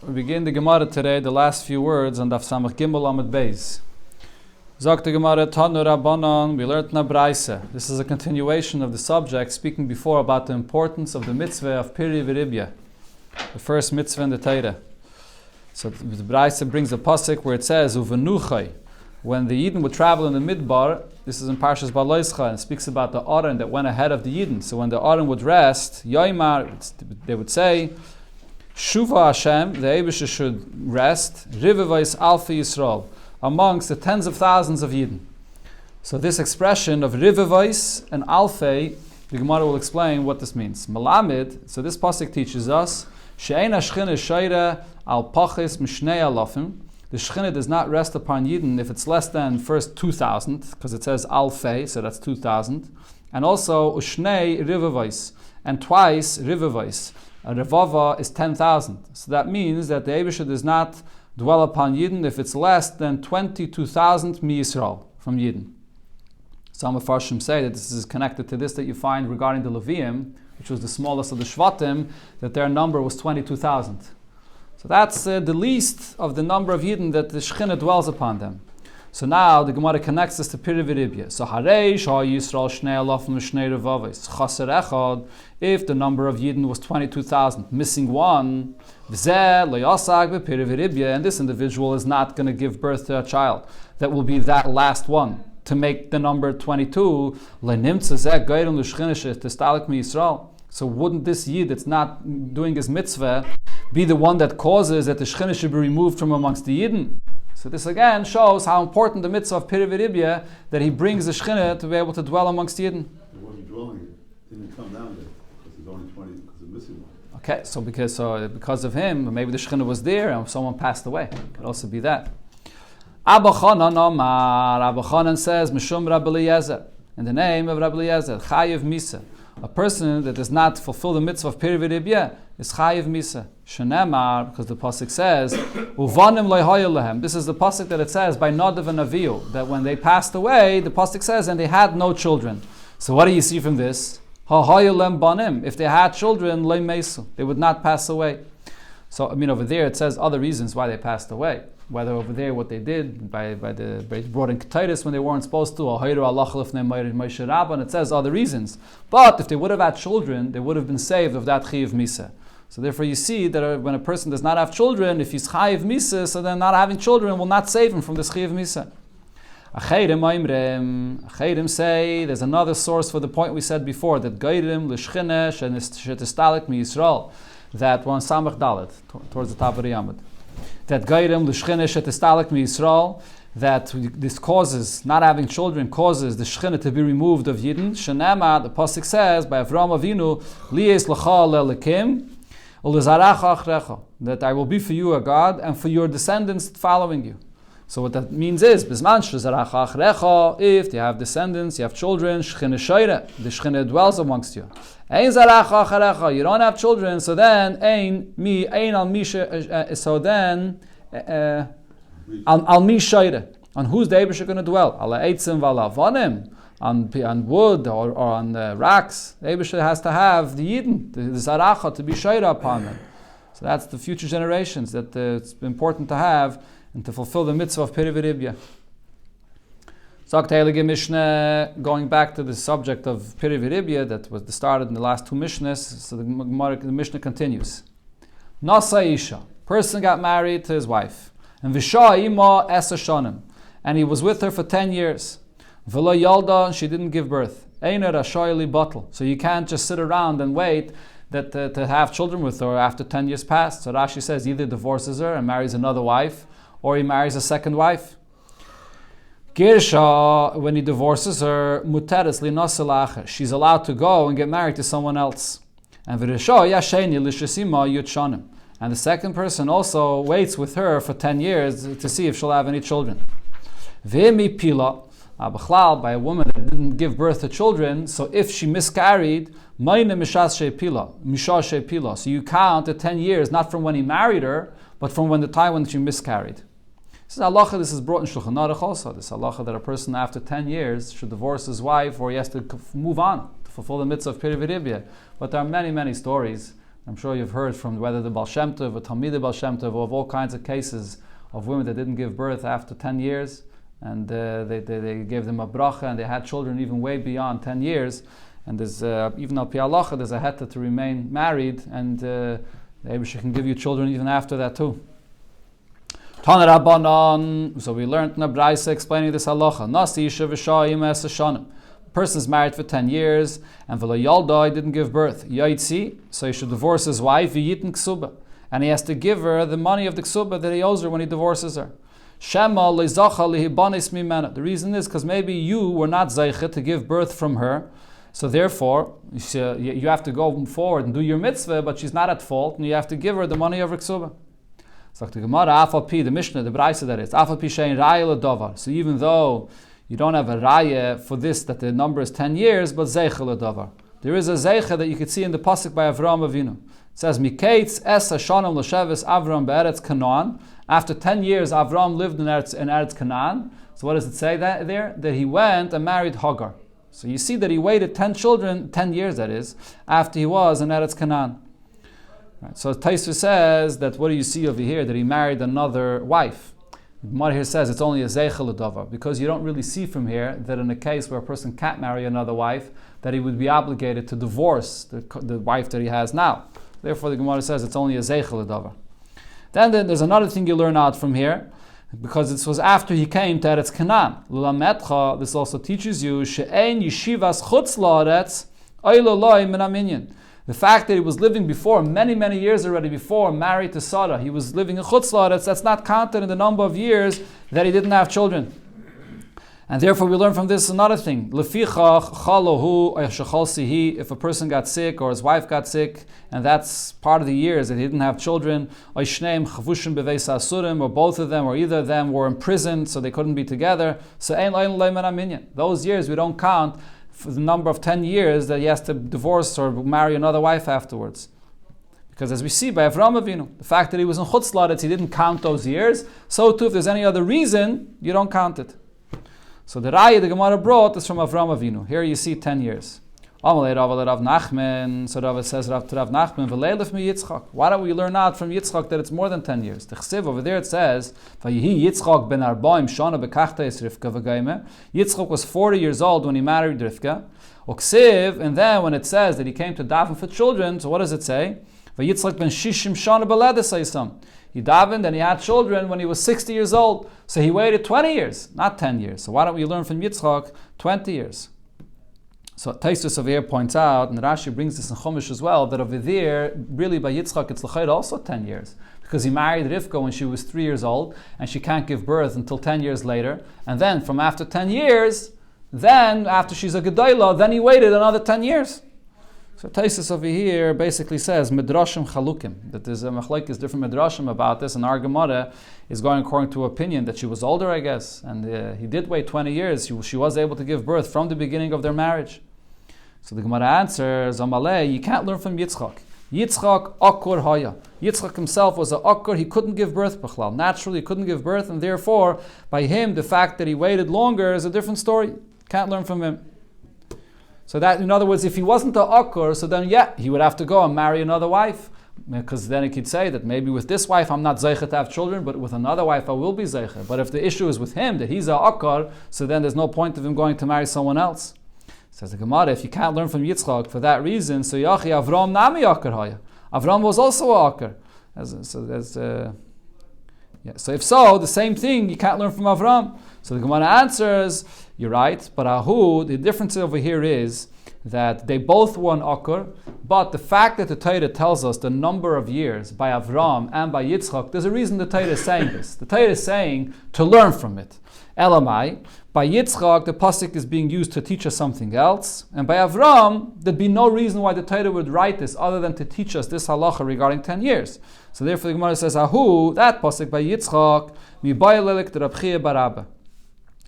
We begin the Gemara today, the last few words on Daf Samach Gimel Amud Beis. Zok the Gemara Tanu Rabbanon, we learned na Braise. This is a continuation of the subject, speaking before about the importance of the mitzvah of Piri V'Ribya, the first mitzvah in the Torah. So the Braise brings a pasuk where it says, Uvenuchai, when the Yidden would travel in the Midbar, this is in Parshas Baloischa, and it speaks about the Aron that went ahead of the Yidden. So when the Aron would rest, Yoimar, they would say, Shuva Hashem, the Eibusha should rest, Rivavais Alpha Yisrael, amongst the tens of thousands of Yidden. So this expression of Rivavais and Alpha, the Gemara will explain what this means. Malamid, so this pasuk teaches us, She'ein Hashchina Shoyre al Pachis Mishnei Alafim. The Shechina does not rest upon Yidden if it's less than first 2,000, because it says Alfei, so that's 2,000. And also Ushnei Rivavais, and twice Rivavais. A Revava is 10,000. So that means that the Eibusha does not dwell upon Yidden if it's less than 22,000 Mi Yisrael from Yidden. Some Mefarshim say that this is connected to this that you find regarding the Leviim, which was the smallest of the Shvatim, that their number was 22,000. So that's the least of the number of Yidden that the Shechina dwells upon them. So now the Gemara connects this to Piri V'Ribya. So Hareish Ha Yisrael Shnei Alafim Shnei Revavis Chaser Echad. If the number of Yidden was 22,000, missing one, V'zeh Lo Yasag B'Piri V'Ribya, and this individual is not going to give birth to a child. That will be that last one to make the number 22. Le'nimtza Zeh Geirim L'Shchinish Testalik Mi Yisrael. So wouldn't this Yid that's not doing his mitzvah be the one that causes that the Shechina should be removed from amongst the Yidden? So this again shows how important the mitzvah of Piri V'Ribya, that he brings the Shechina to be able to dwell amongst Yidden. It wasn't dwelling it. Didn't come down there because there's only 20 because of missing one. Okay, so because of him, maybe the Shechina was there and someone passed away. Could also be that. Abba Chanan Omar, Abba Chanan says, Mishum Rabbi Eliezer, in the name of Rabbi Eliezer, Chayiv Misa. A person that does not fulfill the mitzvah of Piri V'Ribya is Chayiv Misa. Shenemar, because the pasuk says, Uvanim Lehoya Lehem. This is the pasuk that it says by Nadav and Avihu, that when they passed away, the pasuk says, and they had no children. So what do you see from this? Hahoya Lem Banim. If they had children, Le Mesu, they would not pass away. So over there it says other reasons why they passed away. Whether over there what they did by brought in Titus when they weren't supposed to, and it says other reasons. But if they would have had children, they would have been saved of that Chayiv Misa. So therefore you see that when a person does not have children, if he's Chayiv Misa, so then not having children will not save him from this Chayiv Misa. Achedim say there's another source for the point we said before, that Geirim L'Shchina Shetistalik Mi Yisrael, that one Samach Dalet, towards the top of the Yamud. That Geirim L'Shchina Shetistalik Mi Yisrael, that this causes, not having children causes the Shechina to be removed of Yidden. Shenema, the pasuk says by Avraham Avinu, Lies L'cha Le'Lekim, U'Lezaracha Achrecha, that I will be for you a God and for your descendants following you. So what that means is, Bizman Shezaracha Achrecha, if you have descendants, you have children, Shechina Shoyre, the Shechina dwells amongst you. Ein Zaracha Acharecha, you don't have children, so then Al Mi Shoyre, on whose the Eibusha going to dwell? Ala Eitzim V'Ala Avanim, on wood or on rocks. The Eibusha has to have the Yidden, the Zaracha, to be Shoyre upon them. So that's the future generations that it's important to have and to fulfill the mitzvah of Piri V'Ribya. Zok Heilige Mishnah, going back to the subject of Piri V'Ribya that was started in the last two Mishnahs, so the Mishnah continues. Nasa Isha, person got married to his wife, and Visha Ima Esa Shonim, and he was with her for 10 years. V'lo Yalda, she didn't give birth. Einer Rashoyli Bottle, so you can't just sit around and wait that to have children with her after 10 years passed. So Rashi says either divorces her and marries another wife, or he marries a second wife. Girsha, when he divorces her, muteres linoselacha, she's allowed to go and get married to someone else. And v'risha yasheni lishesima yutshanim, and the second person also waits with her for 10 years to see if she'll have any children. V'emi pila, abachlal, by a woman that didn't give birth to children, so if she miscarried, mayne mishas she pila, so you count the 10 years not from when he married her, but from when the time when she miscarried. This is halacha. This is brought in Shulchan Aruch also. This halacha that a person after 10 years should divorce his wife, or he has to move on to fulfill the mitzvah of Piri V'Ribya. But there are many, many stories I'm sure you've heard from whether the Baal Shem Tov or Talmidei Baal Shem Tov, or of all kinds of cases of women that didn't give birth after 10 years, and they gave them a bracha, and they had children even way beyond 10 years. And there's even al pi halacha, there's a heta to remain married, and the Eibusher can give you children even after that too. Tana Rabbanan. So we learned in a Braisa explaining this halacha. Nasi isha v'sha'im es hashanim. Person's married for 10 years, and v'lo yaldai didn't give birth. Yaitzi, so he should divorce his wife, v'yitin ksuba, and he has to give her the money of the ksuba that he owes her when he divorces her. Shema leizacha lihibanis mimena. The reason is because maybe you were not zeicha to give birth from her, so therefore you have to go forward and do your mitzvah, but she's not at fault, and you have to give her the money of her ksuba. So the Gemara, afal pi, the Mishnah, the Braisa that is, afal pi shein raya ledavar. So even though you don't have a raya for this, that the number is 10 years, but zeicha ledavar. There is a zeicha that you could see in the pasuk by Avraham Avinu. It says, Mikates es hashanim l'sheves Avram be'eretz Canaan. After 10 years, Avram lived in Eretz Canaan. So what does it say there? That he went and married Hagar. So you see that he waited 10 children, 10 years that is, after he was in Eretz Canaan. Right. So Taisva says that what do you see over here? That he married another wife. The Gemara here says it's only a zeichel ledavar, because you don't really see from here that in a case where a person can't marry another wife, that he would be obligated to divorce the wife that he has now. Therefore the Gemara says it's only a zeichel ledavar. Then there's another thing you learn out from here, because it was after he came to Eretz Canaan. L'lametcha, this also teaches you she'ein yeshivas chutz la'aretz oilo loy min haminyan. The fact that he was living before, many years already before, married to Sarah, he was living in chutz la'aretz, that's not counted in the number of years that he didn't have children. And therefore we learn from this another thing. Lefichach chalohu shechal sihi, if a person got sick or his wife got sick, and that's part of the years that he didn't have children, oishneim chavushim beveis asurim, or both of them or either of them were imprisoned so they couldn't be together, so ein lo'in lo'in minyan. Those years we don't count for the number of 10 years that he has to divorce or marry another wife afterwards. Because as we see by Avraham Avinu, the fact that he was in chutz la'aretz, he didn't count those years, so too if there's any other reason, you don't count it. So the raya the Gemara brought is from Avraham Avinu. Here you see 10 years. Amalei Rav Nachman, so Rav says Rav Nachman, v'leilef mi Yitzchak. Why don't we learn out from Yitzchak that it's more than 10 years? The Chsiv over there it says, Vayihi Yitzchak ben arbaim shana bekachta es Rivka v'gaime. Yitzchak was 40 years old when he married Rivka. Oksiv, and then when it says that he came to daven for children, so what does it say? Vayitzchak ben shishim shana beledes haisam. He davened and he had children when he was 60 years old. So he waited 20 years, not 10 years. So why don't we learn from Yitzchak 20 years? So Taisus over here points out, and Rashi brings this in Chumash as well, that over there, really by Yitzchak, it's l'chayr also 10 years. Because he married Rivka when she was 3 years old, and she can't give birth until 10 years later. And then from after 10 years, then after she's a Gedolah, then he waited another 10 years. So Taisus over here basically says midrashim chalukim, that there's a machlekes different midrashim about this, and our Gemara is going according to opinion that she was older, I guess, and he did wait 20 years. She was able to give birth from the beginning of their marriage. So the Gemara answers, Amalei, you can't learn from Yitzchak. Yitzchak akur haya. Yitzchak himself was an akur. He couldn't give birth b'chlal. Naturally, he couldn't give birth, and therefore, by him, the fact that he waited longer is a different story. Can't learn from him. So that, in other words, if he wasn't a akur, so then he would have to go and marry another wife. Because then he could say that maybe with this wife I'm not zeicha to have children, but with another wife I will be zeicha. But if the issue is with him, that he's a akur, so then there's no point of him going to marry someone else. Says the Gemara, if you can't learn from Yitzchak for that reason, so Yachi Avram nami akur haya. Avram was also a akur. So if so, the same thing, you can't learn from Avram. So the Gemara answers, you're right, but the difference over here is that they both were an akur, but the fact that the Torah tells us the number of years by Avram and by Yitzchak, there's a reason the Torah is saying this. The Torah is saying to learn from it. Elamai, by Yitzchak, the pasuk is being used to teach us something else, and by Avram, there'd be no reason why the Torah would write this other than to teach us this halacha regarding 10 years. So therefore the Gemara says, that pasuk by Yitzchak, mibayalelik de Rab Chia bar Abba.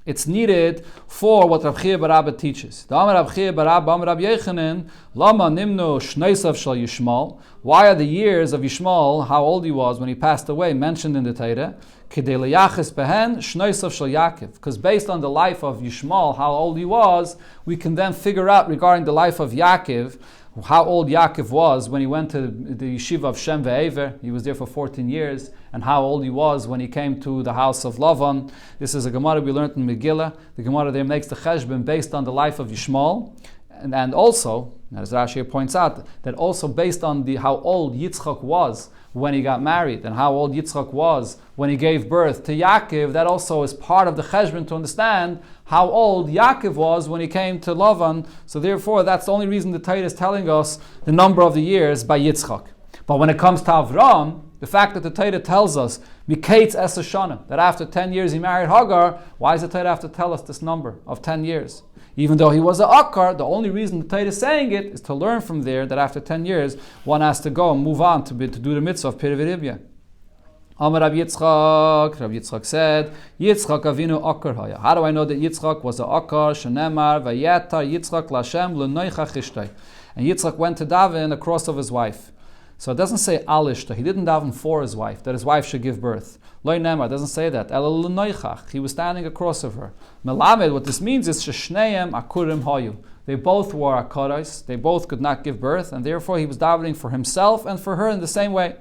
It's needed for what Rab Chia bar Abba teaches. The Amar Rab Chia bar Abba, Amar Rab Yechanan, Lama nimnu shneisav shal Yishmael. Why are the years of Yishmael, how old he was when he passed away, mentioned in the Torah? Kidei leyachis behen shneisav shal Yaakov. Because based on the life of Yishmael, how old he was, we can then figure out regarding the life of Yaakov, how old Yaakov was when he went to the yeshiva of Shem ve'ever. He was there for 14 years. And how old he was when he came to the house of Lavan. This is a Gemara we learned in Megillah. The Gemara there makes the cheshbon based on the life of Yishmael. And also, as Rashi points out, that also based on how old Yitzchak was when he got married and how old Yitzchak was when he gave birth to Yaakov, that also is part of the cheshbon to understand how old Yaakov was when he came to Lavan. So therefore, that's the only reason the Torah is telling us the number of the years by Yitzchak. But when it comes to Avram, the fact that the Torah tells us Miketz Eser Shana, that after 10 years he married Hagar, why does the Torah have to tell us this number of 10 years? Even though he was an Akkar, the only reason the Torah is saying it is to learn from there that after 10 years one has to go and move on to do the mitzvah of Pirei V'Ribya. Amar Rav Yitzchak said, Yitzchak Avinu Akkar haya. How do I know that Yitzchak was an Akkar? Shenemar Vayetar Yitzchak Lashem L'noicha Chishtay. And Yitzchak went to daven across of his wife. So it doesn't say alishta. He didn't daven for his wife, that his wife should give birth. Loi Nemar doesn't say that. Ela l'noichach. He was standing across of her. Melamed, what this means is sheshneim akurim hayu. They both were akarais. They both could not give birth, and therefore he was davening for himself and for her in the same way.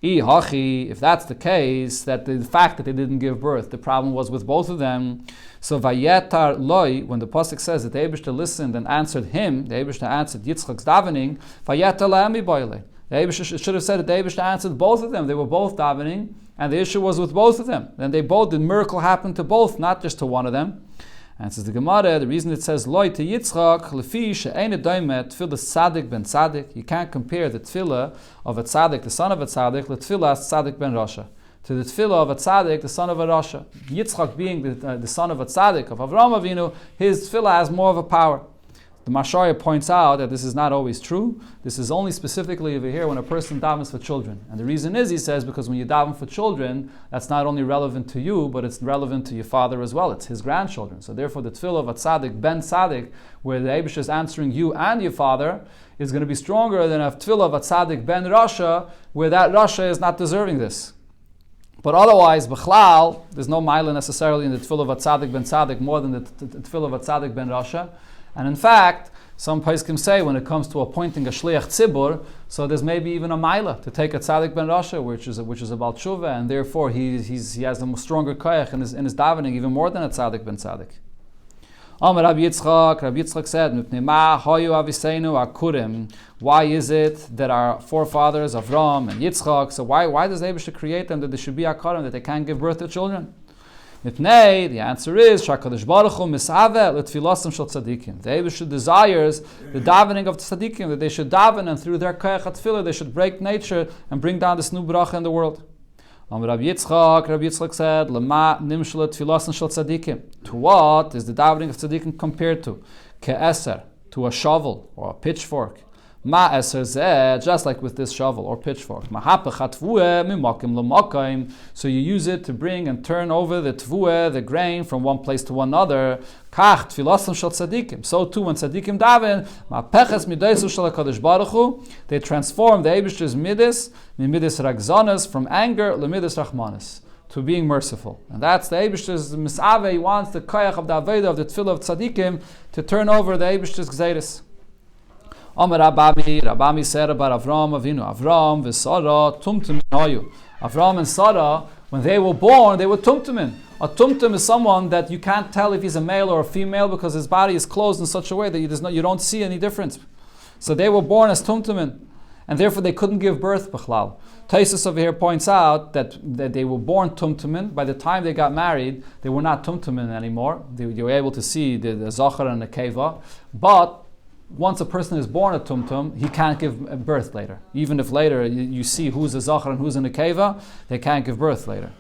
If that's the case, that the fact that they didn't give birth, the problem was with both of them. So vayetar loi, when the pasuk says that the Eibishter listened and answered him, the Eibishter answered Yitzchak's davening, vayetar la'ami boile. The Eibishter should have said that the Eibishter answered both of them. They were both davening, and the issue was with both of them. Then the miracle happened to both, not just to one of them. And says the Gemara, the reason it says Loi to Yitzchak, lefi she'ein daimet tefillah tzaddik ben tzaddik. You can't compare the tefillah of a tzaddik, the son of a tzaddik, letefillah tzaddik ben rasha, to the tefillah of a tzaddik, the son of a rasha. Yitzchak being the son of a tzaddik, of Avraham Avinu, his tefillah has more of a power. The Mashaya points out that this is not always true. This is only specifically over here when a person davens for children. And the reason is, he says, because when you daven for children, that's not only relevant to you, but it's relevant to your father as well. It's his grandchildren. So therefore, the tefillah of a tzaddik, ben tzaddik, where the Eibush is answering you and your father, is going to be stronger than a tefillah of a tzaddik, ben rasha, where that rasha is not deserving this. But otherwise, b'chlal, there's no mila necessarily in the tefillah of a tzaddik, ben tzaddik, more than the tefillah of a tzaddik, ben rasha. And in fact, some poskim say when it comes to appointing a shliach tzibur, so there's maybe even a maila to take a tzaddik ben rasha, which is about tshuva, and therefore he has a stronger koyach in his davening, even more than a tzaddik ben tzaddik. Amar Rabbi Yitzchak said, why is it that our forefathers, Avram and Yitzchak, so why does the Eibush create them that they should be akarim, that they can't give birth to children? The answer is Shakadosh Baruch Hu misaveh l'tfilasim shel tzaddikim. The Eibush desires the davening of tzaddikim, that they should daven, and through their koyach tefillah they should break nature and bring down this new bracha in the world. Rabbi Yitzchak said, Lama nimshel tfilasim shel tzaddikim. To what is the davening of tzaddikim compared to? Ke'eser, to a shovel or a pitchfork. Ma eser zeh, just like with this shovel or pitchfork. So you use it to bring and turn over the tvueh, the grain, from one place to another. Kach tfilasim shel tzadikim. So too when tzadikim daven, ma'peches midaisu shel HaKadosh Baruch Hu, they transform the Eibishter's midas, midis ragzanas, from anger lemidis rachmanis, to being merciful. And that's the Eibishter's misave. He wants the koyach of the aveda of the tefillah of tzadikim to turn over the Eibishter's gzeiris. Rabami said about Avram Avinu, Avram v'Sara tumtumin hayu. Avram and Sarah, when they were born, they were tumtumin. A tumtum is someone that you can't tell if he's a male or a female because his body is closed in such a way that you don't see any difference. So they were born as tumtumin, and therefore they couldn't give birth b'chlal. Taisus over here points out that they were born tumtumin. By the time they got married, they were not tumtumin anymore. They were able to see the zachar and the keva, but once a person is born a tumtum, he can't give birth later. Even if later you see who's a zachar and who's in a keva, they can't give birth later.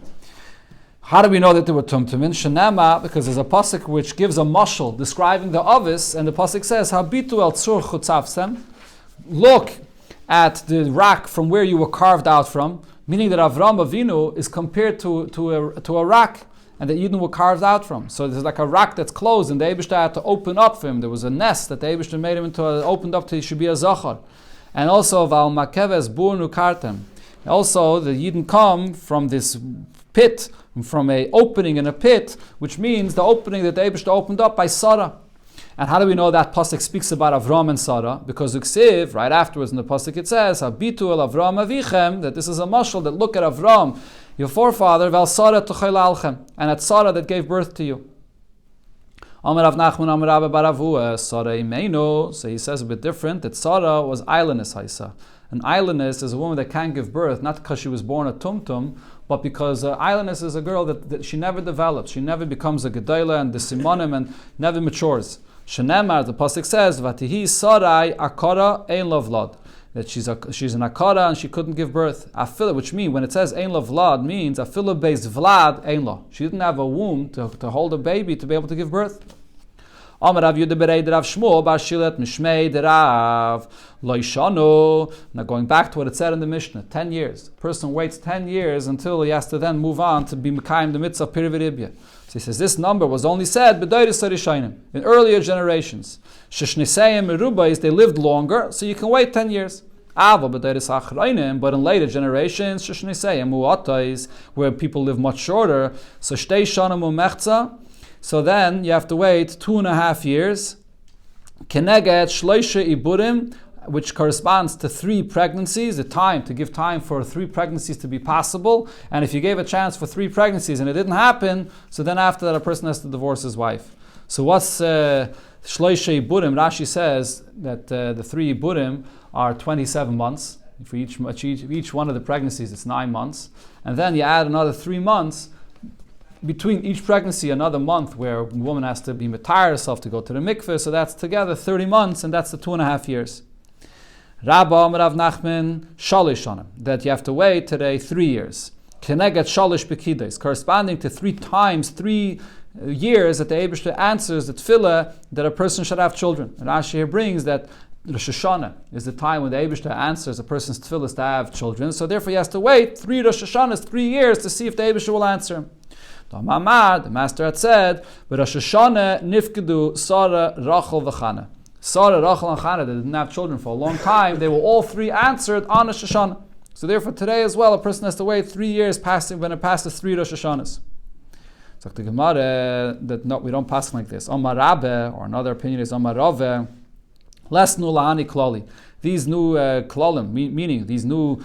How do we know that they were tumtumin? Shenema, because there's a pasuk which gives a mashal describing the avis, and the pasuk says, "Habitu el tzur chutzavsem." Look at the rock from where you were carved out from, meaning that Avram Avinu is compared to a rock, and that Eden were carved out from. So there's like a rock that's closed, and the Eibishter had to open up for him. There was a nest that the Eibishter made him into, opened up to he should be a zachar. And also, Val Makeves Burnu Kartem. Also, the Eden come from this pit, from a opening in a pit, which means the opening that the Eibishter opened up by Sarah. And how do we know that pasuk speaks about Avram and Sarah? Because Uksiv, right afterwards in the pasuk it says, Habitu el Avram avichem, that this is a mashal, that look at Avram, your forefather, vel Sarah tuchel alchem, and at Sarah that gave birth to you. Amar Rav Nachman, Amar Rabba Baravua, Sarah imeinu. So he says a bit different, that Sarah was islandess haisa. An islandess is a woman that can't give birth, not because she was born a tumtum, but because islandess is a girl that she never develops. She never becomes a gedayla and the simonim and never matures. Shenemar, the pasuk says, Vatihi Sarai akara ein lavlad. That she's an akara and she couldn't give birth. Afila, which means when it says ein lavlad, means afila based vlad ein la. She didn't have a womb to hold a baby to be able to give birth. Amar Rav Yudah Berei Rav Shmuel Bar Shilet Mishmei Rav Loishanu. Now going back to what it said in the Mishnah, 10 years. A person waits 10 years until he has to then move on to be Mekayim the mitzvah of Pirivir. So he says this number was only said B'dayris Sarishainim in earlier generations. Sheshnisayim Merubais, they lived longer, so you can wait 10 years. But in later generations, Sheshnisayim Muatais, where people live much shorter, so Shtei Shana Mumechza. So then you have to wait 2.5 years. Keneget shloisha iburim, which corresponds to 3 pregnancies, the time to give time for 3 pregnancies to be possible. And if you gave a chance for 3 pregnancies and it didn't happen, so then after that a person has to divorce his wife. So what's shloisha iburim? Rashi says that the 3 iburim are 27 months. For each one of the pregnancies, it's 9 months. And then you add another 3 months between each pregnancy, another month where a woman has to be matire herself to go to the mikveh, so that's together 30 months, and that's the 2.5 years. Rabba Rav Nachman Shalish on him, that you have to wait today 3 years. Kenegat Shalish Bekides, corresponding to 3 times 3 years that the Eibishter answers the tefillah that a person should have children. And Rashi here brings that Rosh Hashanah is the time when the Eibishter answers a person's tefillah to have children, so therefore he has to wait 3 Rosh Hashanahs, 3 years to see if the Eibishter will answer him. The master had said, but Rosh Hashanah nifkedu Sarah, Rachel, v'Chana. Sarah, Rachel, and Chana, they didn't have children for a long time. They were all 3 answered on Rosh Hashanah. So therefore today as well, a person has to wait 3 years when it passes 3 Rosh Hashanahs. So the Gemara that no, we don't pass like this. Omar Rabbe, or another opinion is Omar Rave, less nu lahani klali. These new klalim, meaning these new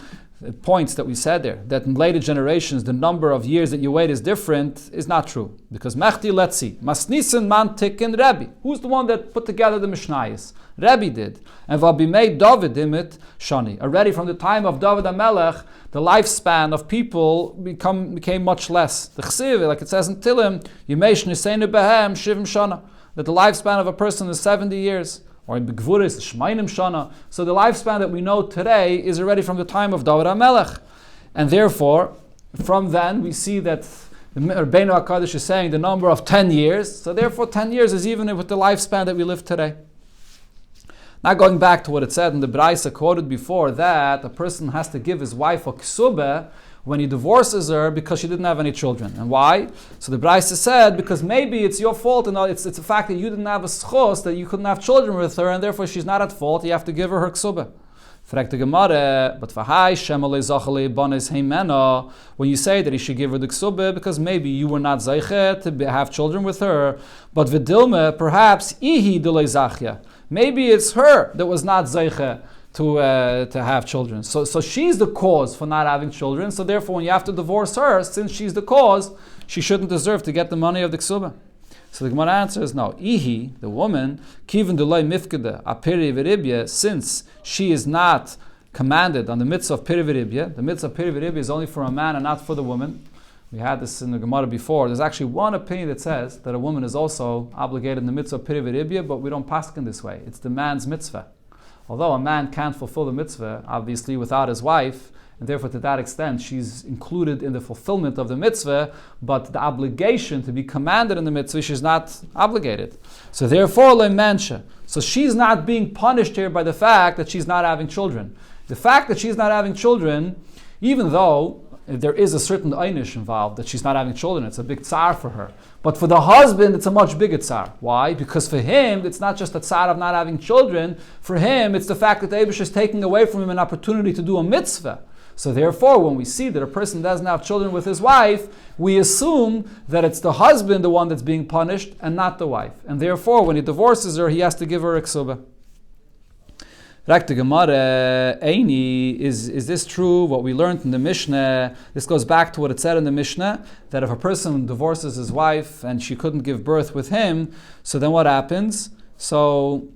points that we said there, that in later generations the number of years that you wait is different, is not true. Because Mechti, let's see, Masnissen Mantik and Rebbe. Who's the one that put together the Mishnayos? Rebbe did. And Vabimei David imit Shani. Already from the time of David HaMelech, the lifespan of people became much less. The Chsiv, like it says in Tilim, Yemeish Niseinu Behem Shivim Shana, that the lifespan of a person is 70 years. Or in Begvuris, Shmainim Shana. So the lifespan that we know today is already from the time of David HaMelech. And therefore, from then we see that the Rebbeinu HaKadosh is saying the number of 10 years. So therefore 10 years is even with the lifespan that we live today. Now going back to what it said in the Braisa quoted before, that a person has to give his wife a ksubah when he divorces her because she didn't have any children. And why? So the Braisa said, because maybe it's your fault, and it's the fact that you didn't have a schos, that you couldn't have children with her, and therefore she's not at fault, you have to give her ksubah. Fragt the Gemara, but when you say that he should give her the ksubah, because maybe you were not zeiche to have children with her, but v'dilme, perhaps ihi delei zachya. Maybe it's her that was not zeiche to have children. So she's the cause for not having children. So therefore, when you have to divorce her, since she's the cause, she shouldn't deserve to get the money of the ksubah. So the Gemara answers, no. Ihi, the woman, kivin delay mifkeda apiri v'ribya, since she is not commanded on the mitzvah of piri v'ribya. The mitzvah of piri v'ribya is only for a man and not for the woman. We had this in the Gemara before. There's actually one opinion that says that a woman is also obligated in the mitzvah of piri v'ribya, but we don't paskin this way. It's the man's mitzvah. Although a man can't fulfill the mitzvah, obviously, without his wife, and therefore to that extent she's included in the fulfillment of the mitzvah, but the obligation to be commanded in the mitzvah, she's not obligated. So therefore, le'mensha. So she's not being punished here by the fact that she's not having children. The fact that she's not having children, even though there is a certain einish involved, that she's not having children, it's a big tsar for her. But for the husband, it's a much bigger tsar. Why? Because for him, it's not just a tsar of not having children. For him, it's the fact that the Eibush is taking away from him an opportunity to do a mitzvah. So therefore, when we see that a person doesn't have children with his wife, we assume that it's the husband, the one that's being punished, and not the wife. And therefore, when he divorces her, he has to give her a ksuba. Gemara, is this true, what we learned in the Mishnah? This goes back to what it said in the Mishnah, that if a person divorces his wife and she couldn't give birth with him, so then what happens? So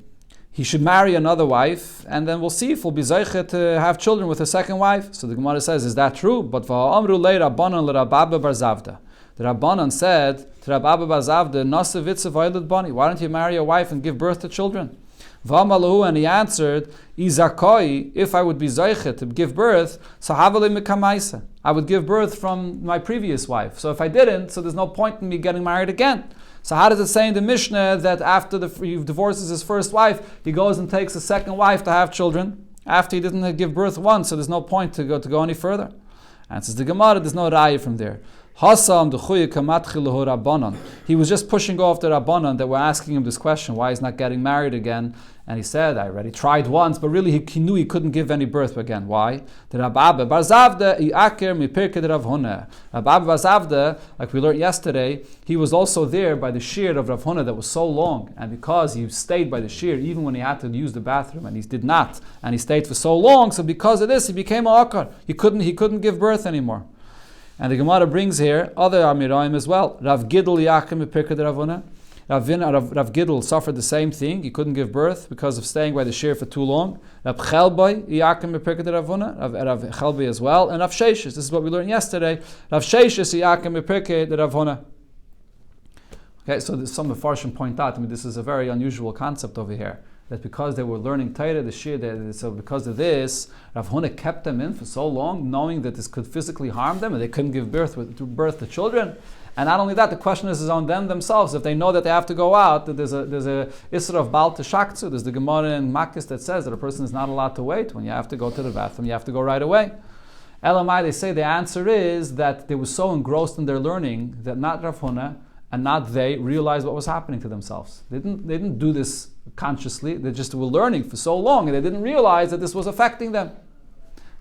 he should marry another wife, and then we'll see if he'll be zeiche to have children with a second wife. So the Gemara says, is that true? But v'ha'amru lei Rabbanan l'Rabba bar Zavda. The Rabbanan said to Rabba bar Zavda, Nasa vitza v'ayilad bani. Why don't you marry a wife and give birth to children? V'amalahu, and he answered, Izakoi, if I would be zeiche to give birth, sahavali mikamaisa, I would give birth from my previous wife. So if I didn't, so there's no point in me getting married again. So how does it say in the Mishnah that after he divorces his first wife, he goes and takes a second wife to have children after he didn't give birth once? So there's no point to go any further. And says the Gemara, there's no raya from there. Hasam d'chuya kamatchi lehu Rabbanan. He was just pushing off the Rabbanan that were asking him this question, why he's not getting married again. And he said, I already tried once, but really he knew he couldn't give any birth again. Why? The Rabba bar Zavda iaker mipirkei Rav Huna. Rabba bar Zavda, like we learned yesterday, he was also there by the shiur of Rav Huna that was so long. And because he stayed by the shiur, even when he had to use the bathroom, and he did not, and he stayed for so long, so because of this, he became a akar. He couldn't give birth anymore. And the Gemara brings here other Amiraim as well. Rav Gidl Yakim Mipirkei Rav Huna. Rav Gidl suffered the same thing. He couldn't give birth because of staying by the shiur for too long. Rav Chelbai Yakim Mipirkei Rav Huna. Rav Chelbai as well. And Rav Sheshes. This is what we learned yesterday. Rav Sheshes Yakim Mipirkei Rav Huna. Okay, so some Mefarshim point out, this is a very unusual concept over here. That because they were learning Torah, the shiur, so because of this, Rav Huna kept them in for so long, knowing that this could physically harm them, and they couldn't give birth to children. And not only that, the question is on them themselves. If they know that they have to go out, that there's a isra of Baal Teshaktsu. There's the Gemara in Makkis that says that a person is not allowed to wait. When you have to go to the bathroom, you have to go right away. Elamai, they say the answer is that they were so engrossed in their learning that not Rav Huna and not they realized what was happening to themselves. They didn't do this consciously. They just were learning for so long, and they didn't realize that this was affecting them.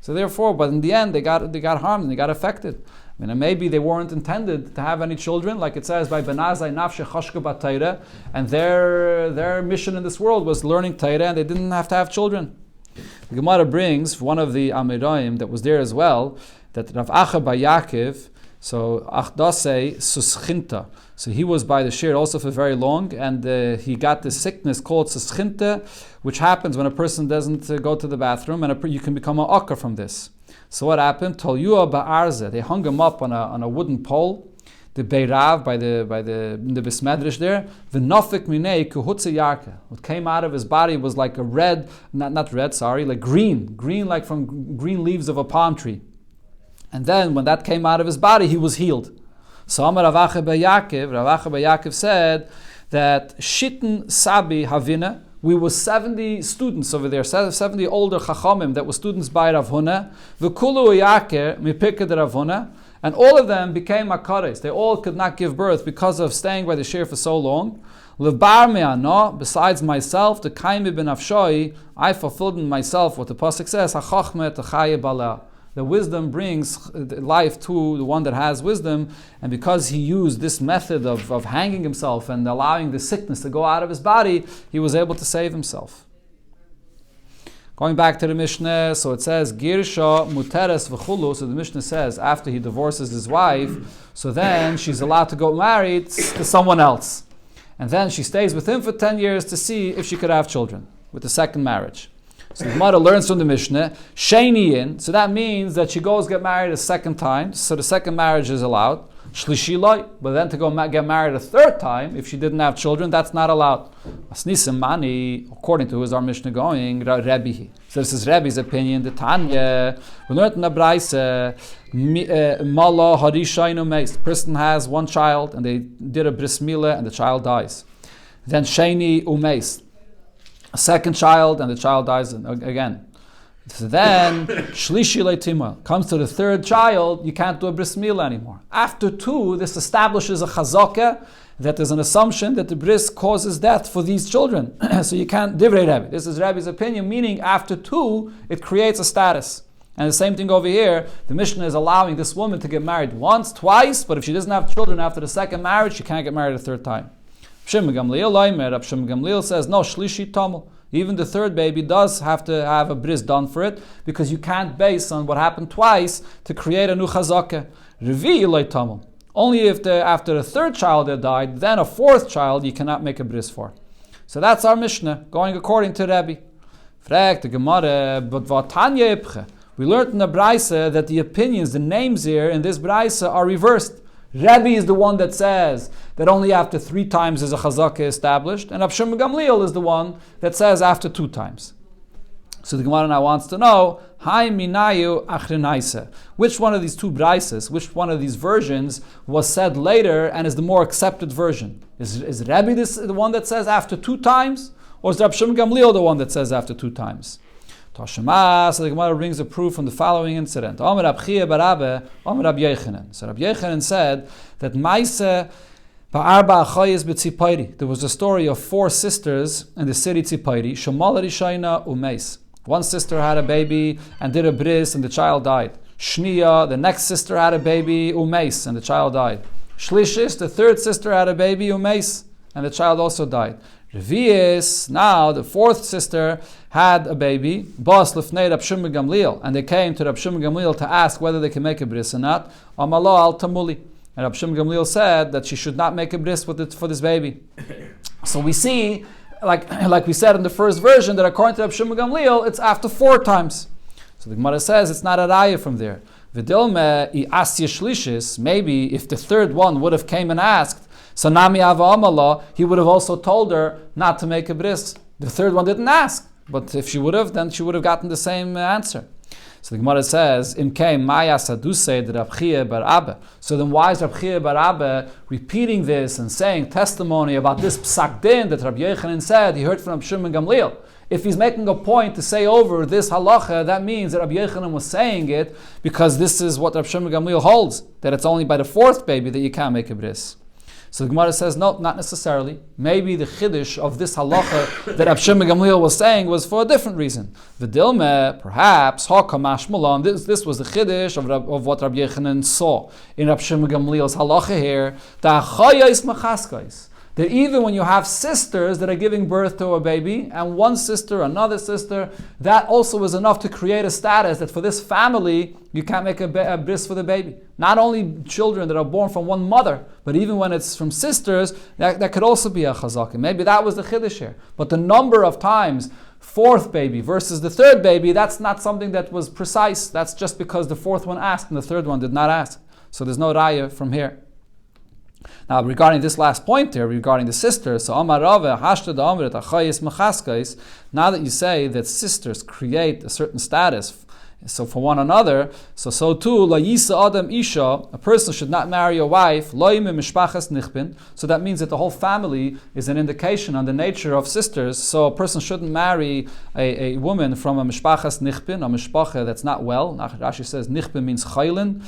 So therefore, but in the end, they got harmed and they got affected. And maybe they weren't intended to have any children, like it says by Benazai Nafshe Chashka Bat Torah, and their mission in this world was learning Torah, and they didn't have to have children. The Gemara brings one of the Amiraim that was there as well, that Rav Acha bar Yaakov, so Achdase Suschinta. So he was by the shiur also for very long, and he got this sickness called Suschinta, which happens when a person doesn't go to the bathroom, and you can become an akka from this. So what happened? Tolyua ba'arze. They hung him up on a wooden pole, the Beirav by the Bismedrish there. V'nofik minei kuhutze yarke. What came out of his body was like a red, not red, sorry, like green like from green leaves of a palm tree. And then when that came out of his body, he was healed. So Amar Rav Acha bar Yaakov said that Shitten Sabi Havina, we were 70 students over there, 70 older Chachamim that were students by Rav Huna, V'kulu Yaker Mipirkei Rav Huna, and all of them became Akares. They all could not give birth because of staying by the shiur for so long. Levar me'ano, besides myself, the Kaimi ben Afshoi, I fulfilled in myself what the Pasuk says, HaChachme Techaye Bala. The wisdom brings life to the one that has wisdom, and because he used this method of hanging himself and allowing the sickness to go out of his body, he was able to save himself. Going back to the Mishnah, so it says, Girsha muteres v'chulu, so the Mishnah says, after he divorces his wife, so then she's allowed to go married to someone else. And then she stays with him for 10 years to see if she could have children with the second marriage. So the Gemara learns from the Mishnah, Sheiniyin, so that means that she goes get married a second time, so the second marriage is allowed. Shlishi loy, but then to go get married a third time, if she didn't have children, that's not allowed. Asnisim mani, according to who is our Mishnah going, Rebbe. So this is Rebbe's opinion, the Tanya. We learned in the Braise, Mala Harishainu Meis. The person has one child, and they did a bris milah, and the child dies. Then Sheini Umeis. A second child, and the child dies again. So then, Shlishi Leitima comes to the third child, you can't do a bris milah anymore. After 2, this establishes a chazakah that there's an assumption that the bris causes death for these children. So you can't divrei Rebbe. This is Rebbe's opinion, meaning after 2, it creates a status. And the same thing over here, the Mishnah is allowing this woman to get married once, twice, but if she doesn't have children after the second marriage, she can't get married a third time. Shimon Gamliel says, no, shlishi tamel. Even the third baby does have to have a bris done for it, because you can't base on what happened twice to create a new chazakah. Revi loy tamel. Only if after the third child had died, then a fourth child you cannot make a bris for. So that's our Mishnah, going according to Rebbe. Frag the Gemara, but vatanya ipche. We learned in the Braise that the opinions, the names here in this Braise are reversed. Rebbe is the one that says that only after 3 times is a chazakah established, and Rav Shimon Gamliel is the one that says after 2 times. So the Gemara now wants to know, Hai minayu achrinaise. Which one of these 2 Braises, which one of these versions was said later and is the more accepted version? Is Rebbe the one that says after 2 times? Or is Rav Shimon Gamliel the one that says after 2 times? Tashema, so the Gemara brings a proof from the following incident. Amar Rab Chia bar Abba, Amar Rab Yechanan. So Rab Yechanan said that Maise ba'arba achayis b'tzipayri. There was a story of 4 sisters in the city Tzipayri. Shemal rishayna umeis. One sister had a baby and did a bris and the child died. Shniya, the next sister had a baby, umeis, and the child died. Shlishis, the third sister had a baby, umeis, and the child also died. Revius, now the 4th sister had a baby, Bas Lifnei Rab Shimon Gamliel, and they came to Rab Shimon Gamliel to ask whether they can make a bris or not. Amalo al Tamuli. And Rab Shimon Gamliel said that she should not make a bris for this baby. So we see, like we said in the first version, that according to Rab Shimon Gamliel, it's after 4 times. So the Gemara says it's not a raya from there. V'dilme I asya shlishis, maybe if the third one would have came and asked, so Nami Ava Amala, he would have also told her not to make a bris. The third one didn't ask, but if she would have, then she would have gotten the same answer. So the Gemara says, Imkei Maya Sadusei de Rab Chia bar Abba. So then why is Rab Chia bar Abba repeating this and saying testimony about this psak din that Rabbi Yechanan said he heard from Rab Shimon Gamliel? If he's making a point to say over this halacha, that means that Rabbi Yechanan was saying it because this is what Rab Shimon Gamliel holds, that it's only by the 4th baby that you can't make a bris. So the Gemara says, no, not necessarily. Maybe the chiddush of this halacha that Rab Shimon Gamliel was saying was for a different reason. V'dilme, perhaps, hakamash malan. This was the chiddush of what Rabbi Yechanan saw in Rab Shimon Gamliel's halacha here. Ta'achayais machaskais. That even when you have sisters that are giving birth to a baby, and one sister, another sister, that also is enough to create a status that for this family, you can't make a bris for the baby. Not only children that are born from one mother, but even when it's from sisters, that could also be a chazakah. Maybe that was the chiddush here. But the number of times, 4th baby versus the 3rd baby, that's not something that was precise. That's just because the 4th one asked and the 3rd one did not ask. So there's no raya from here. Now, regarding this last point here, regarding the sisters, so Amar Rava, Hashta da Amrit, Achayis Mechaskais, now that you say that sisters create a certain status, so for one another, so too, La Yisa Adam Isha, a person should not marry a wife, Loim Mishpachas Nichbin, so that means that the whole family is an indication on the nature of sisters, so a person shouldn't marry a woman from a Mishpachas Nichbin, a Mishpacha that's not well. Rashi says Nichbin means Chaylin.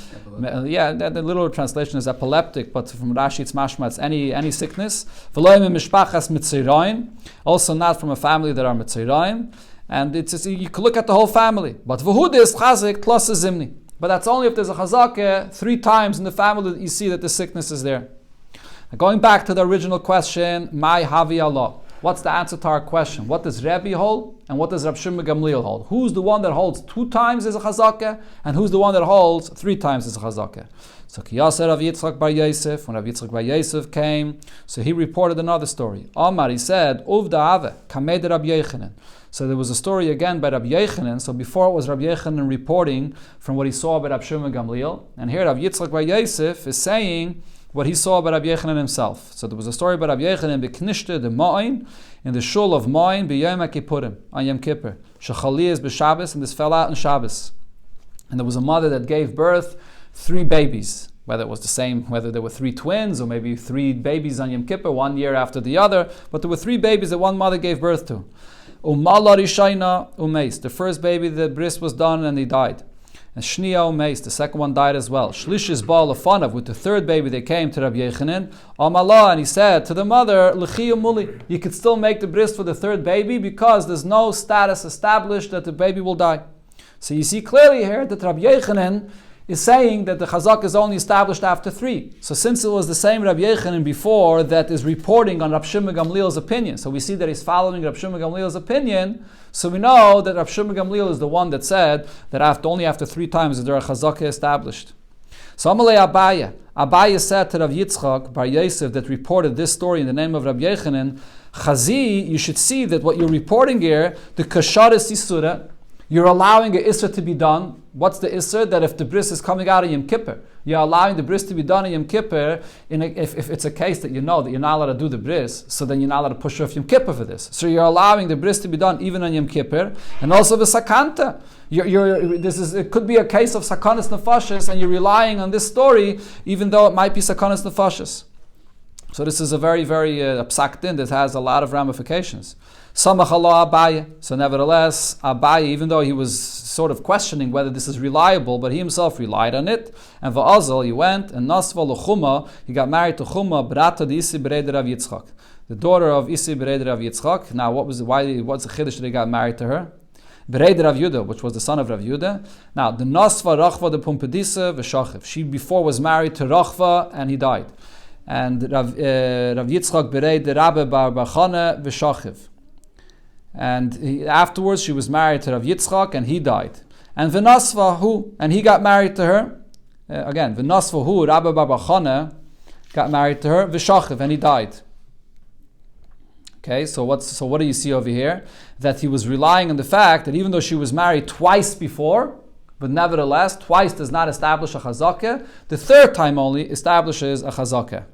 Yeah, the literal translation is epileptic, but from Rashi it's mashma, it's any sickness. V'loim Mishpachas Mitzirayin, also not from a family that are Mitzirayin. And you can look at the whole family. But v'hudis chazik plus a zimni. But that's only if there's a chazakah 3 times in the family that you see that the sickness is there. Now going back to the original question, my havi Allah. What's the answer to our question? What does Rebbe hold and what does Rab Shimon Gamliel hold? Who's the one that holds 2 times as a chazakah and who's the one that holds 3 times as a chazakah? So Kiyaseh Rav Yitzchak bar Yosef, when Rav Yitzchak bar Yosef came, so he reported another story. Amar, he said, Uvda Ave, Kamed Rabbi Yechanan. So there was a story again by Rabbi Yechanan. So before it was Rabbi Yechanan reporting from what he saw by Rab Shimon Gamliel. And here Rav Yitzchak bar Yosef is saying what he saw by Rabbi Yechanan himself. So there was a story by Rabbi Yechanan, Beknishte de Ma'in, in the shul of Ma'in, B'yom HaKippurim, on Yom Kippur. Shechali is b'Shabbos, and this fell out in Shabbos. And there was a mother that gave birth 3 babies. Whether it was the same, whether there were 3 twins or maybe 3 babies on Yom Kippur, 1 year after the other, but there were 3 babies that one mother gave birth to. Umala Rishayna Umeis, the first baby, the bris was done and he died. And Shniya Umeis, the second one died as well. Shlish is Baal Afanav, with the 3rd baby they came to Rabbi Yechanan. Amala, and he said to the mother, L'chiyu Muli, you could still make the bris for the 3rd baby because there's no status established that the baby will die. So you see clearly here that Rabbi Yochanan is saying that the chazak is only established after 3. So since it was the same Rabbi Yochanan before that is reporting on Rav Shimon Gamliel's opinion, so we see that he's following Rav Shimon Gamliel's opinion, so we know that Rav Shimon Gamliel is the one that said that only after 3 times is there a chazak established. So Amalei Abaye said to Rav Yitzchak Bar Yosef that reported this story in the name of Rabbi Yochanan, Chazi, you should see that what you're reporting here, the kasharis isura, you're allowing an Isser to be done. What's the Isser? That if the bris is coming out of Yom Kippur, you're allowing the bris to be done in Yom Kippur. If it's a case that you know that you're not allowed to do the bris, so then you're not allowed to push off Yom Kippur for this. So you're allowing the bris to be done even on Yom Kippur, and also the sakanta. It could be a case of sakanas nefashis, and you're relying on this story, even though it might be sakanas nefashis. So this is a very, very psak din that has a lot of ramifications. Samach Allah Abaye. So nevertheless, Abaye, even though he was sort of questioning whether this is reliable, but he himself relied on it. And va'azal, he went, and Nasva l'chuma, he got married to Chuma, brata di Isi Bereder Rav Yitzchak, the daughter of Isi Bereder Rav Yitzchak. Now, what's the chiddush that he got married to her? Bereder Rav Yudah, which was the son of Rav Yudah. Now, the Nasva Rachva de Pumpedisa v'shachiv. She before was married to Rachva, and he died. And Rav Yitzchak Bereder Rabbe Bar Bachane v'shachiv. And afterwards she was married to Rav Yitzchak, and he died. And V'nasva hu, and he got married to her. Again, V'nasva hu, Rabbi Bar Bachane got married to her, V'shachiv, and he died. Okay, so what do you see over here? That he was relying on the fact that even though she was married twice before, but nevertheless, twice does not establish a chazakah, the 3rd time only establishes a chazakah.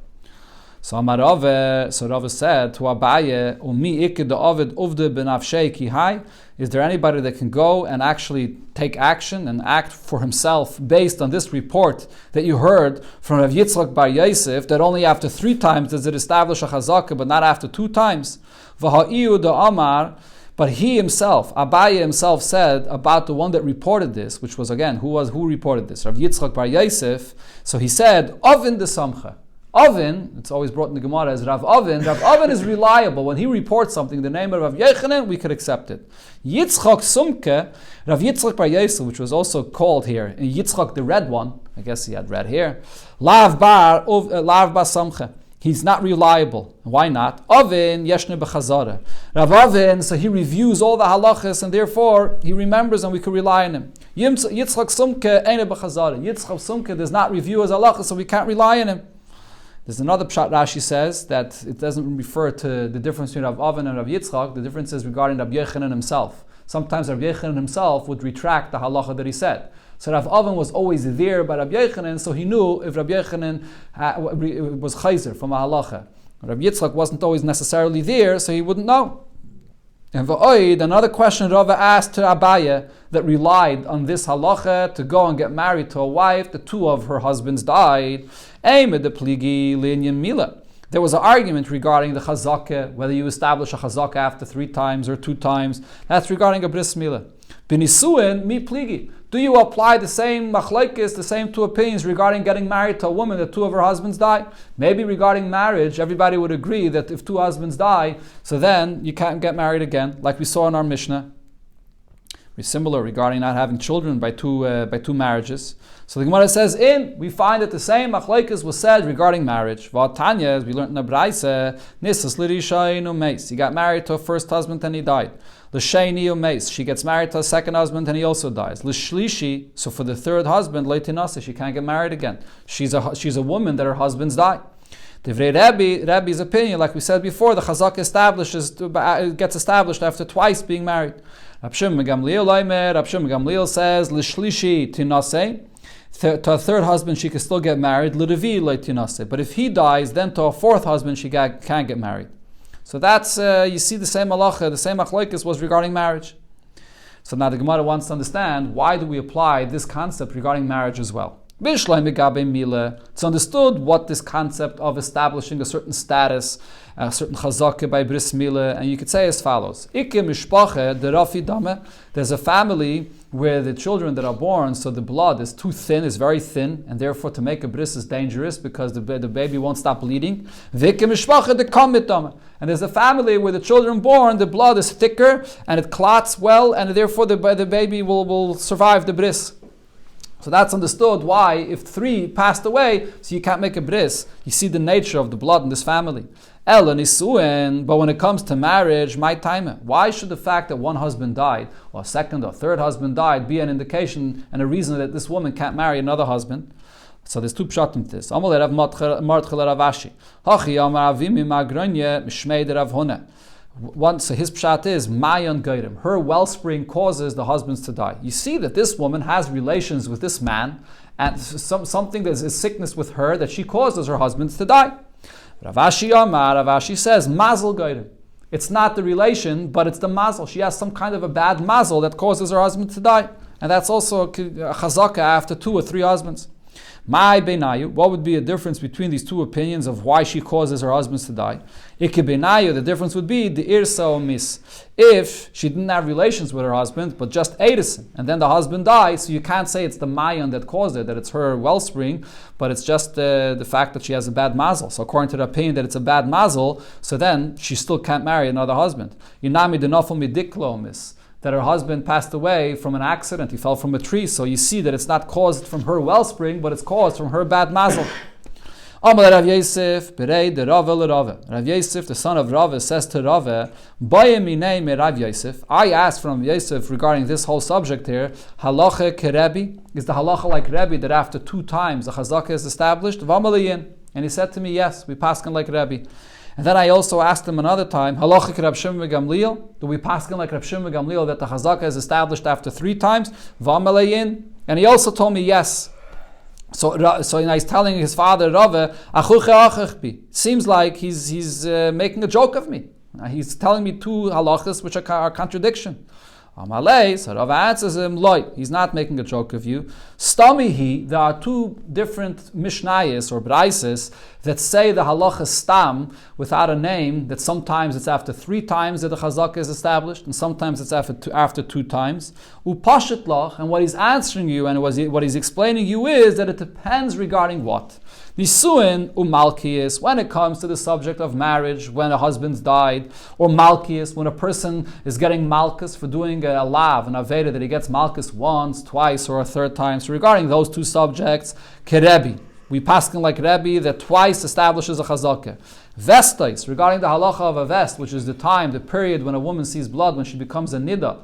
So Rava said to Abaye, Umi ikid Ovid uvde benafshei ki hai. Is there anybody that can go and actually take action and act for himself based on this report that you heard from Rav Yitzchak Bar Yosef that only after 3 times does it establish a chazakah, but not after 2 times? V'ha'iu de Amar. But he himself, Abaye himself, said about the one that reported this, which was again, who reported this? Rav Yitzchak Bar Yosef. So he said, Ovin de Samcha. Ovin, it's always brought in the Gemara as Rav Ovin. Rav Ovin is reliable. When he reports something in the name of Rav Yochanan, we could accept it. Yitzchak Sumke, Rav Yitzchak Bar Yosef, which was also called here, and Yitzchak the red one, I guess he had red hair, Lav Bar Samche. He's not reliable. Why not? Ovin Yeshne B'chazara. Rav Ovin, so he reviews all the halachas, and therefore he remembers, and we can rely on him. Yitzchak Sumke Eine B'chazara. Yitzchak Sumke does not review his halachas, so we can't rely on him. There's another pshat Rashi says that it doesn't refer to the difference between Rav Ovin and Rav Yitzchak. The difference is regarding Rav Yochanan himself. Sometimes Rav Yochanan himself would retract the halacha that he said. So Rav Ovin was always there by Rav Yochanan, so he knew if Rav Yochanan was chayzer from a halacha. Rav Yitzchak wasn't always necessarily there, so he wouldn't know. And v'oid, another question Rava asked to Abaye that relied on this halacha to go and get married to a wife. The 2 of her husbands died. There was an argument regarding the chazakah, whether you establish a chazakah after 3 times or 2 times. That's regarding a bris milah. B'nisuin mi pligi. Do you apply the same machlokes, the same 2 opinions regarding getting married to a woman that 2 of her husbands die? Maybe regarding marriage, everybody would agree that if 2 husbands die, so then you can't get married again, like we saw in our Mishnah. Similar regarding not having children by two marriages. So the Gemara says, we find that the same machlokes was said regarding marriage. V'atanya, as we learned in the Braisa, nisas l'rishayin u'meis. He got married to a first husband and he died. L'shayni u'meis. She gets married to a second husband and he also dies. L'shlishi. So for the 3rd husband, leitinasa, she can't get married again. She's a woman that her husbands die. Divrei Rabbi's opinion, like we said before, the chazak gets established after twice being married. Rab Shimon Gamliel says, L'shlishi tinase. To a 3rd husband she can still get married. L'revi leitinase. But if he dies, then to a 4th husband she can't get married. So that's, you see the same halacha, the same machlokes was regarding marriage. So now the Gemara wants to understand, why do we apply this concept regarding marriage as well? It's understood what this concept of establishing a certain status, a certain chazaka by bris milah, and you could say as follows: there's a family where the children that are born, so the blood is too thin, is very thin, and therefore to make a bris is dangerous because the baby won't stop bleeding. And there's a family where the children born, the blood is thicker and it clots well, and therefore the baby will survive the bris. So that's understood why if 3 passed away, so you can't make a bris. You see the nature of the blood in this family. But when it comes to marriage, my time, why should the fact that one husband died, or a second or third husband died, be an indication and a reason that this woman can't marry another husband? So there's 2 pshatim to this. So his pshat is mayon geirim. Her wellspring causes the husbands to die. You see that this woman has relations with this man, and something that is sickness with her that she causes her husbands to die. Ravashi says mazel geirim. It's not the relation, but it's the mazel. She has some kind of a bad mazel that causes her husband to die, and that's also a chazaka after 2 or 3 husbands. My benayu, what would be a difference between these 2 opinions of why she causes her husbands to die? Ikke benayu, the difference would be the irsa or mis. If she didn't have relations with her husband, but just edison, and then the husband dies, so you can't say it's the mayon that caused it, that it's her wellspring, but it's just the fact that she has a bad mazel. So according to the opinion that it's a bad mazel, so then she still can't marry another husband. Inami denofel midiklo mis. That her husband passed away from an accident, he fell from a tree, so you see that it's not caused from her wellspring, but it's caused from her bad mazel. Rav Yosef, Rav Yosef, the son of Rava, says to Rava, I asked from Yosef regarding this whole subject here, halacha kerebi, is the halacha like Rebbe that after 2 times the chazaka is established? And he said to me, yes, we paskin like Rebbe. And then I also asked him another time, halacha Rab Shimon Gamliel, do we paskin like Rab Shimon Gamliel that the chazaka is established after 3 times? And he also told me yes. So he's telling his father Rava, seems like he's making a joke of me. He's telling me 2 halachas which are contradiction. So Rava answers him, Loi, he's not making a joke of you. Stamihi, there are 2 different mishnayos or braises that say the halacha stam without a name, that sometimes it's after 3 times that the chazaka is established, and sometimes it's after 2 times. Upashit lach, and what he's answering you and what he's explaining you is that it depends regarding what? Nisuin umalkias, when it comes to the subject of marriage, when a husband's died, or malkias, when a person is getting malchus for doing a lav, an aveda, that he gets malchus once, twice, or a 3rd time. So regarding those 2 subjects, kerebi, we paskin like Rebbe that twice establishes a chazaka. Vestais, regarding the halacha of a vest, which is the time, the period when a woman sees blood, when she becomes a nida.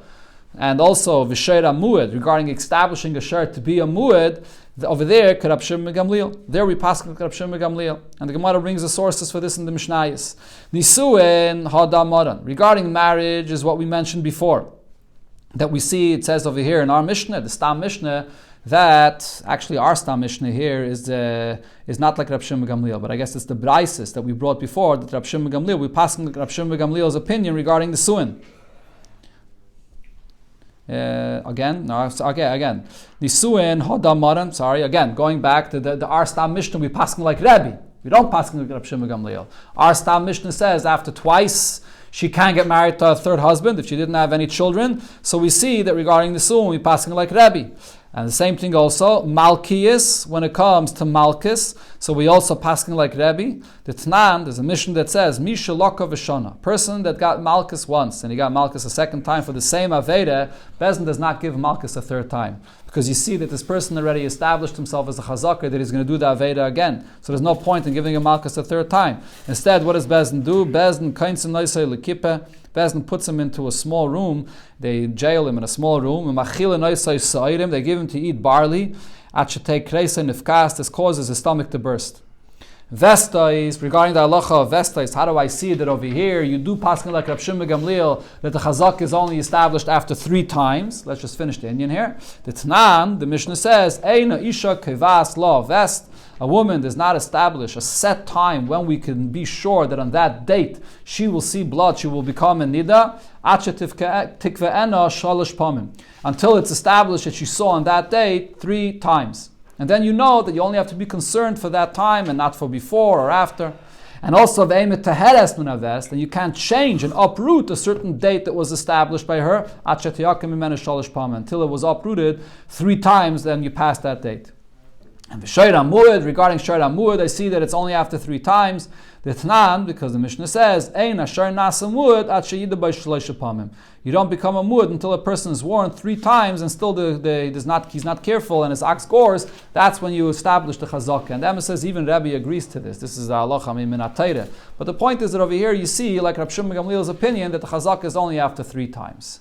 And also v'sheira mued, regarding establishing a shirt to be a mued, over there, Rab Shimon Gamliel. There we pass Rab Shimon Gamliel. And the Gemara brings the sources for this in the Mishnayos. Nisuin hadamaran. Regarding marriage is what we mentioned before. That we see, it says over here in our Mishnah, the Stam Mishnah, that actually our Stam Mishnah here is not like Rab Shimon Gamliel, but I guess it's the Braises that we brought before, that Rab Shimon Gamliel, we pass Rab Shimon Gamliel's opinion regarding the Suin. Again. Nisuin hodamaran. Again, going back to the our Stam Mishnah, we paskin like Rebbe. We don't paskin like Rab Shimon Gamliel. Our Stam Mishnah says after twice she can't get married to a 3rd husband if she didn't have any children. So we see that regarding the Suin, we paskin like Rebbe. And the same thing also, Malkias, when it comes to Malchus, so we also paskin like Rebbe. The Tnan, there's a mission that says, Misha Loka Vishona, person that got Malchus once, and he got Malchus a 2nd time for the same Aveda, Bezdin does not give Malchus a 3rd time. Because you see that this person already established himself as a chazaka, that he's going to do the Aveda again. So there's no point in giving him Malchus a 3rd time. Instead, what does Bezdin do? Bezdin kainsin noisei lekippeh. Bezdin puts him into a small room. They jail him in a small room. They give him to eat barley. This causes his stomach to burst. Vestais, regarding the halacha of Vestais, how do I see that over here? You do paskin like Rab Shimon Gamliel that the chazak is only established after 3 times. Let's just finish the Indian here. The Tnan, the Mishnah says, Eina isha kevas la vest. A woman does not establish a set time when we can be sure that on that date she will see blood, she will become a nida. Until it's established that she saw on that date 3 times. And then you know that you only have to be concerned for that time and not for before or after. And also, then you can't change and uproot a certain date that was established by her until it was uprooted 3 times, then you pass that date. And regarding Shayr Amud, I see that it's only after 3 times. Because the Mishnah says, you don't become a mud until a person is warned 3 times and still he's not careful and his ox gores. That's when you establish the chazaka. And Emma says even Rabbi agrees to this. This is the halacha min atayre. But the point is that over here you see, like Rav Shimon Gamliel's opinion, that the chazaka is only after 3 times.